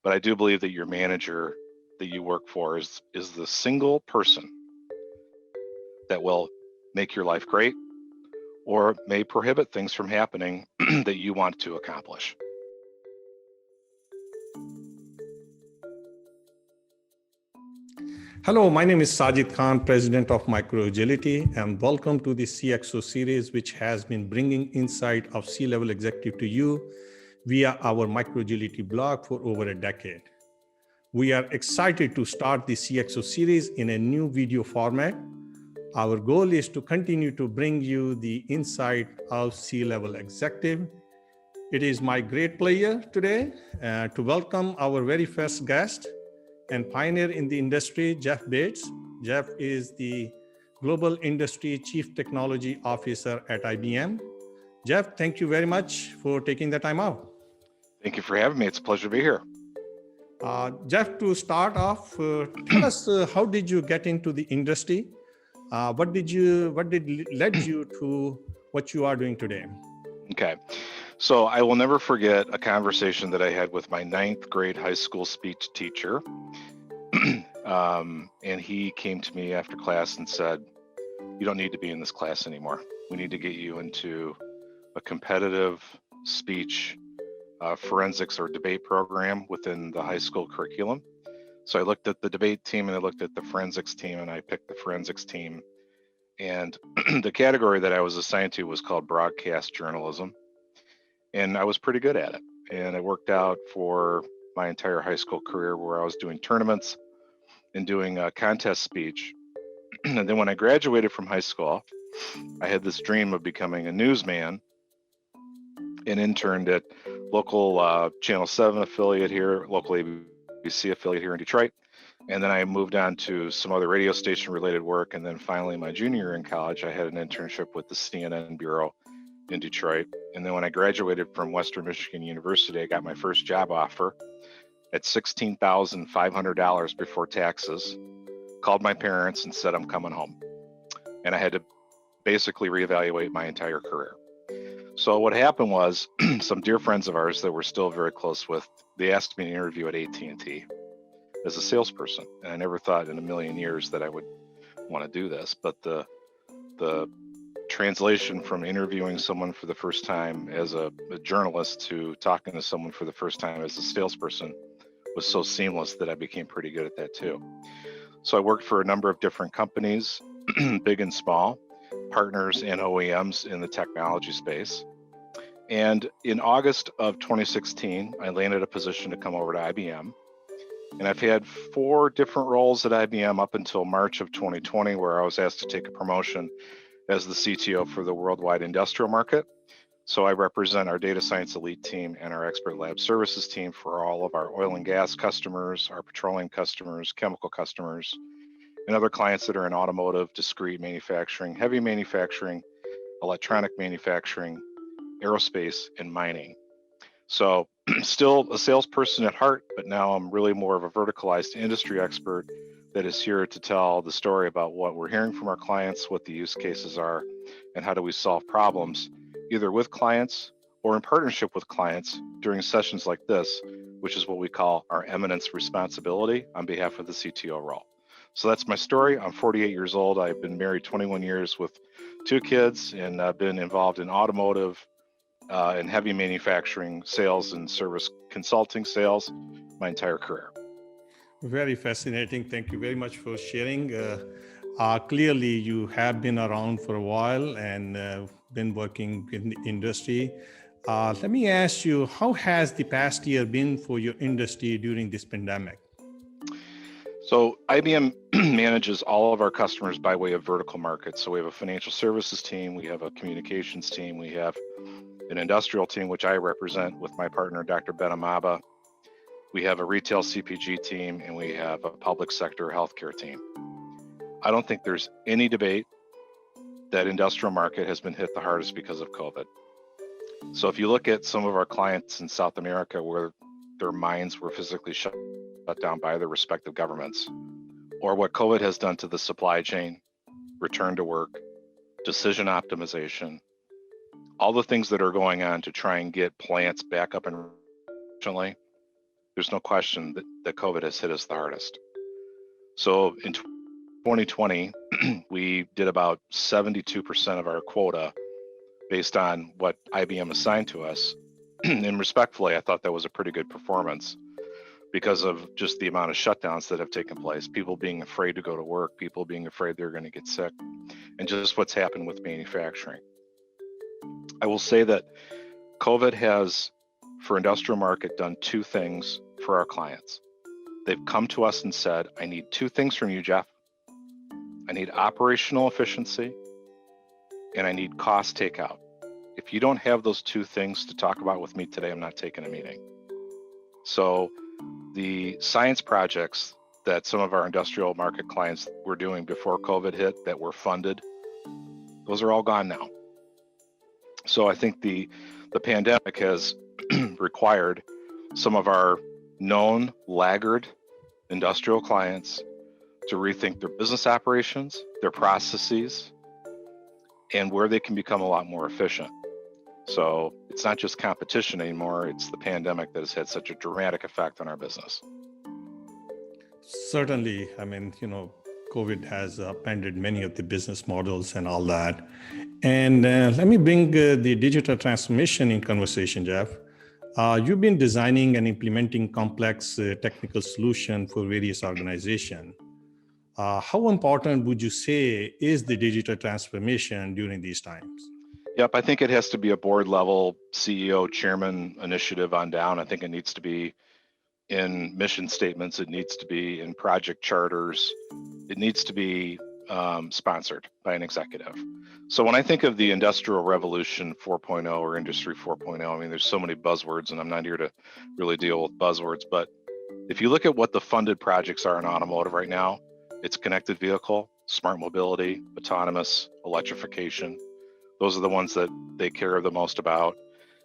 but I do believe that your manager that you work for is the single person that will make your life great or may prohibit things from happening that you want to accomplish. Hello, my name is Sajid Khan, President of MicroAgility, and welcome to the CXO Series, which has been bringing insight of C-level executive to you via our MicroAgility blog for over a decade. We are excited to start the CXO Series in a new video format. Our goal is to continue to bring you the insight of C-level executive. It is my great pleasure today to welcome our very first guest and pioneer in the industry, Jeff Baetz. Jeff is the Global Industry Chief Technology Officer at IBM. Jeff, thank you very much for taking the time out. Thank you for having me. It's a pleasure to be here. Jeff, to start off, tell us how did you get into the industry? What led you to what you are doing today? Okay. So I will never forget a conversation that I had with my 9th grade high school speech teacher. And he came to me after class and said, "You don't need to be in this class anymore. We need to get you into a competitive speech forensics or debate program within the high school curriculum." So I looked at the debate team and I looked at the forensics team, and I picked the forensics team. And the category that I was assigned to was called broadcast journalism. And I was pretty good at it. And it worked out for my entire high school career, where I was doing tournaments and doing a contest speech. And then when I graduated from high school, I had this dream of becoming a newsman and interned at local Channel 7 affiliate here, local ABC affiliate here in Detroit. And then I moved on to some other radio station related work. And then finally, my junior year in college, I had an internship with the CNN Bureau in Detroit. And then when I graduated from Western Michigan University, I got my first job offer at $16,500 before taxes, called my parents and said, "I'm coming home." And I had to basically reevaluate my entire career. So what happened was some dear friends of ours that we're still very close with, they asked me to interview at AT&T as a salesperson. And I never thought in a million years that I would want to do this. But the translation from interviewing someone for the first time as a journalist to talking to someone for the first time as a salesperson was so seamless that I became pretty good at that too. So I worked for a number of different companies, big and small, partners and OEMs in the technology space. And in August of 2016, I landed a position to come over to IBM. And I've had 4 different roles at IBM up until March of 2020, where I was asked to take a promotion as the CTO for the worldwide industrial market. So I represent our data science elite team and our expert lab services team for all of our oil and gas customers, our petroleum customers, chemical customers, and other clients that are in automotive, discrete manufacturing, heavy manufacturing, electronic manufacturing, aerospace, and mining. So still a salesperson at heart, but now I'm really more of a verticalized industry expert that is here to tell the story about what we're hearing from our clients, what the use cases are, and how do we solve problems, either with clients or in partnership with clients during sessions like this, which is what we call our eminence responsibility on behalf of the CTO role. So that's my story. I'm 48 years old. I've been married 21 years with 2 kids, and I've been involved in automotive and heavy manufacturing, sales and service consulting sales my entire career. Very fascinating. Thank you very much for sharing. Clearly, you have been around for a while and been working in the industry. Let me ask you, how has the past year been for your industry during this pandemic? So IBM manages all of our customers by way of vertical markets. So we have a financial services team, we have a communications team, we have an industrial team, which I represent with my partner, Dr. Ben Amaba. We have a retail CPG team, and we have a public sector healthcare team. I don't think there's any debate that industrial market has been hit the hardest because of COVID. So if you look at some of our clients in South America where their mines were physically shut down by their respective governments, or what COVID has done to the supply chain, return to work, decision optimization, all the things that are going on to try and get plants back up and efficiently, there's no question that COVID has hit us the hardest. So in 2020, we did about 72% of our quota based on what IBM assigned to us. And respectfully, I thought that was a pretty good performance because of just the amount of shutdowns that have taken place, people being afraid to go to work, people being afraid they're going to get sick, and just what's happened with manufacturing. I will say that COVID has, for industrial market, done two things for our clients. They've come to us and said, I need two things from you, Jeff. I need operational efficiency and I need cost takeout. If you don't have those two things to talk about with me today, I'm not taking a meeting. So the science projects that some of our industrial market clients were doing before COVID hit that were funded, those are all gone now. So I think the pandemic has required some of our known laggard industrial clients to rethink their business operations, their processes, and where they can become a lot more efficient. So it's not just competition anymore, it's the pandemic that has had such a dramatic effect on our business. Certainly, I mean, COVID has upended many of the business models and all that. And let me bring the digital transformation in conversation, Jeff. You've been designing and implementing complex technical solutions for various organizations. How important would you say is the digital transformation during these times? Yep, I think it has to be a board level CEO, chairman initiative on down. I think it needs to be in mission statements. It needs to be in project charters. It needs to be sponsored by an executive. So when I think of the Industrial Revolution 4.0 or Industry 4.0, I mean, there's so many buzzwords and I'm not here to really deal with buzzwords, but if you look at what the funded projects are in automotive right now, it's connected vehicle, smart mobility, autonomous, electrification. Those are the ones that they care the most about.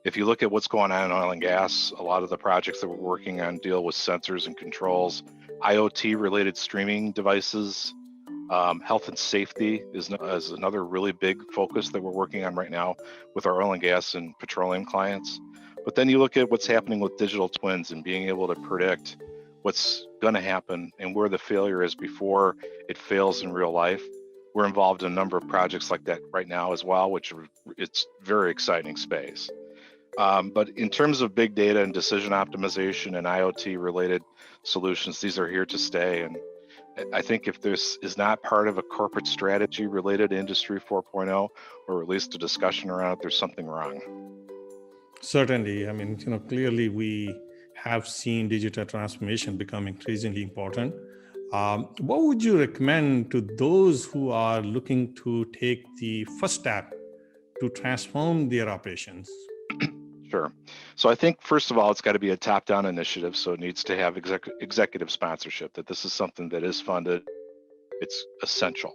If you look at what's going on in oil and gas, a lot of the projects that we're working on deal with sensors and controls, IoT related streaming devices, health and safety is another really big focus that we're working on right now with our oil and gas and petroleum clients. But then you look at what's happening with digital twins and being able to predict what's going to happen and where the failure is before it fails in real life. We're involved in a number of projects like that right now as well, which it's very exciting space. But in terms of big data and decision optimization and IoT related solutions, these are here to stay. And I think if this is not part of a corporate strategy related to Industry 4.0, or at least a discussion around it, there's something wrong. Certainly. I mean, clearly we have seen digital transformation become increasingly important. What would you recommend to those who are looking to take the first step to transform their operations? Sure. So I think, first of all, it's got to be a top-down initiative. So it needs to have executive sponsorship, that this is something that is funded. It's essential.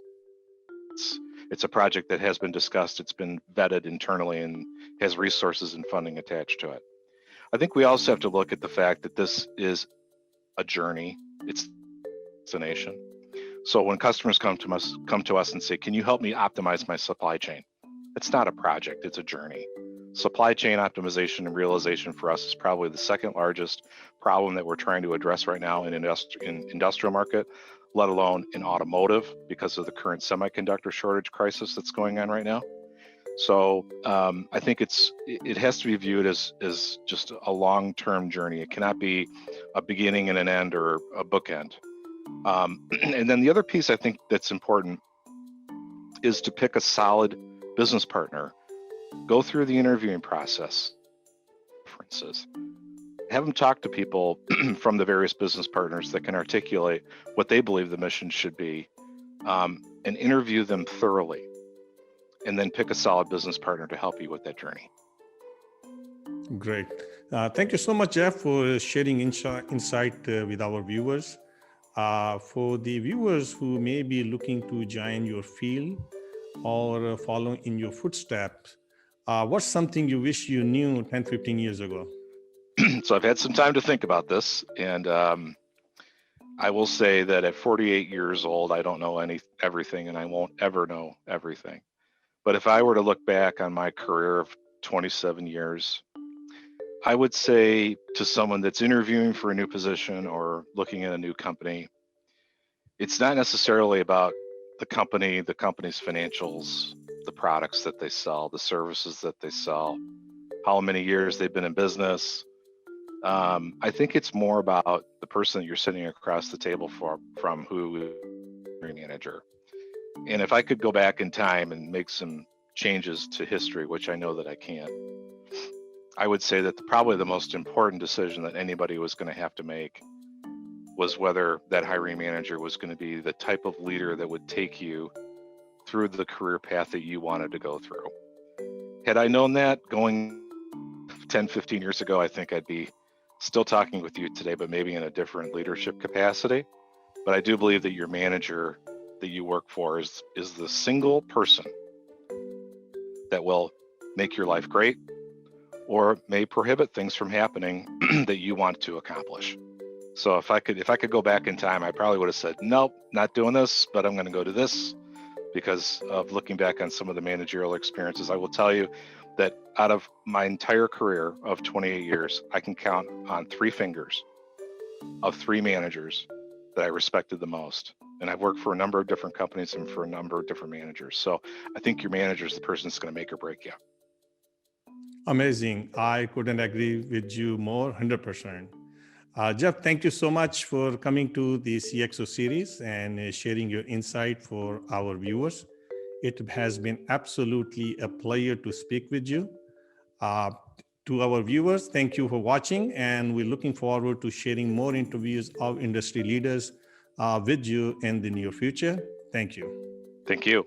It's a project that has been discussed. It's been vetted internally and has resources and funding attached to it. I think we also have to look at the fact that this is a journey. It's a nation. So when customers come to us and say, can you help me optimize my supply chain? It's not a project, it's a journey. Supply chain optimization and realization for us is probably the second largest problem that we're trying to address right now in industrial market, let alone in automotive because of the current semiconductor shortage crisis that's going on right now. So I think it has to be viewed as just a long-term journey. It cannot be a beginning and an end or a bookend. And then the other piece I think that's important is to pick a solid business partner. Go through the interviewing process, have them talk to people from the various business partners that can articulate what they believe the mission should be, and interview them thoroughly, and then pick a solid business partner to help you with that journey. Great. Thank you so much, Jeff, for sharing insight with our viewers. For the viewers who may be looking to join your field or follow in your footsteps, what's something you wish you knew 10, 15 years ago? So I've had some time to think about this, and I will say that at 48 years old, I don't know everything, and I won't ever know everything. But if I were to look back on my career of 27 years, I would say to someone that's interviewing for a new position or looking at a new company, it's not necessarily about the company's financials, the products that they sell, the services that they sell, how many years they've been in business. I think it's more about the person that you're sitting across the table from who is your manager. And if I could go back in time and make some changes to history, which I know that I can't, I would say that probably the most important decision that anybody was going to have to make was whether that hiring manager was going to be the type of leader that would take you through the career path that you wanted to go through. Had I known that going 10, 15 years ago, I think I'd be still talking with you today, but maybe in a different leadership capacity. But I do believe that your manager that you work for is the single person that will make your life great or may prohibit things from happening that you want to accomplish. So if I could go back in time, I probably would have said, nope, not doing this, but I'm going to go to this. Because of looking back on some of the managerial experiences, I will tell you that out of my entire career of 28 years, I can count on 3 fingers of 3 managers that I respected the most. And I've worked for a number of different companies and for a number of different managers. So I think your manager is the person that's going to make or break you. Amazing. I couldn't agree with you more, 100%. Jeff, thank you so much for coming to the CXO series and sharing your insight for our viewers. It has been absolutely a pleasure to speak with you. To our viewers, thank you for watching, and we're looking forward to sharing more interviews of industry leaders with you in the near future. Thank you. Thank you.